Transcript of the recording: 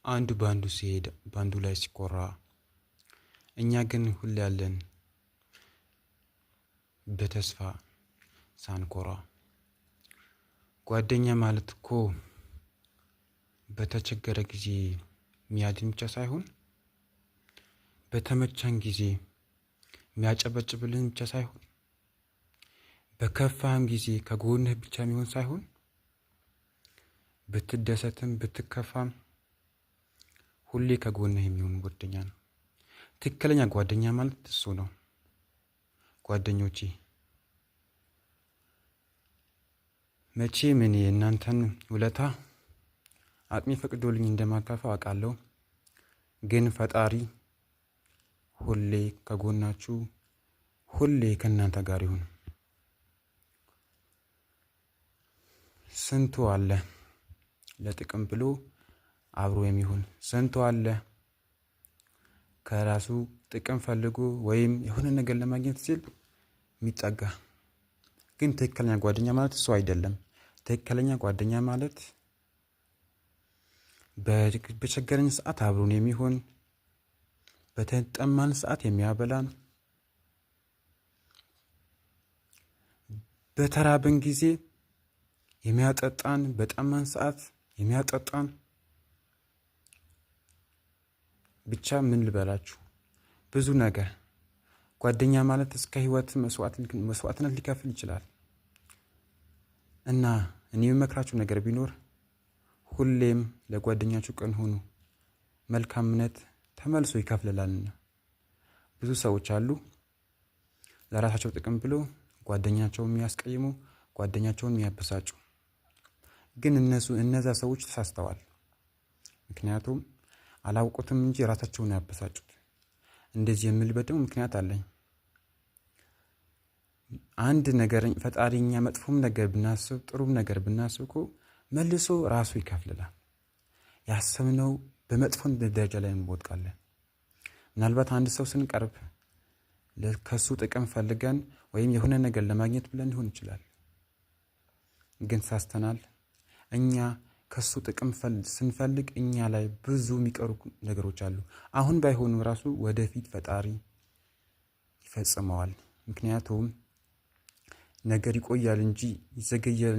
አንዱ ባንዱ ሲሄድ ባንዱ ላይ ሲኮራ፣ እኛ ግን ሁሌ ያለን በተስፋ ሳንኮራ። ጓደኛ ማለት እኮ በተቸገረ ጊዜ የሚያድን ብቻ ሳይሆን በተመቸን ጊዜ የሚያጨበጭብልን ብቻ ሳይሆን በከፋህም ጊዜ ከጎንህ ብቻ የሚሆን ሳይሆን ብትደሰትም ብትከፋም ሁሌ ከጎንህ የሚሆን ጓደኛ ነው። ትክክለኛ ጓደኛ ማለት እሱ ነው። ጓደኞቼ መቼም እኔ እናንተን ውለታ አቅሜ ፈቅዶልኝ እንደማካፈው አውቃለሁ። ግን ፈጣሪ ሁሌ ከጎናችሁ ሁሌ ከእናንተ ጋር ይሁን። ስንቱ አለ ለጥቅም ብሎ አብሮ የሚሆን፣ ስንቱ አለ ከራሱ ጥቅም ፈልጎ ወይም የሆነ ነገር ለማግኘት ሲል የሚጠጋ። ግን ትክክለኛ ጓደኛ ማለት እሱ አይደለም። ትክክለኛ ጓደኛ ማለት በቸገረን ሰዓት አብሮን የሚሆን፣ በተጠማን ሰዓት የሚያበላን፣ በተራብን ጊዜ የሚያጠጣን፣ በጠማን ሰዓት የሚያጠጣን። ብቻ ምን ልበላችሁ ብዙ ነገር። ጓደኛ ማለት እስከ ህይወት መስዋዕትነት ሊከፍል ይችላል። እና እኔ የምመክራችሁ ነገር ቢኖር ሁሌም ለጓደኛችሁ ቅን ሁኑ። መልካምነት ተመልሶ ይከፍልላልና። ብዙ ሰዎች አሉ ለራሳቸው ጥቅም ብሎ ጓደኛቸውን የሚያስቀይሙ፣ ጓደኛቸውን የሚያበሳጩ። ግን እነዛ ሰዎች ተሳስተዋል። ምክንያቱም አላውቁትም እንጂ ራሳቸውን ያበሳጩት። እንደዚህ የምልበት ደግሞ ምክንያት አለኝ። አንድ ነገር ፈጣሪኛ መጥፎም ነገር ብናስብ ጥሩም ነገር ብናስብ እኮ መልሶ ራሱ ይከፍልላል። ያሰብነው በመጥፎ ደረጃ ላይ እንወድቃለን። ምናልባት አንድ ሰው ስንቀርብ ከሱ ጥቅም ፈልገን ወይም የሆነ ነገር ለማግኘት ብለን ሊሆን ይችላል። ግን ሳስተናል እኛ ከሱ ጥቅም ስንፈልግ እኛ ላይ ብዙ የሚቀሩ ነገሮች አሉ። አሁን ባይሆኑ ራሱ ወደፊት ፈጣሪ ይፈጽመዋል። ምክንያቱም ነገር ይቆያል እንጂ ይዘገያል።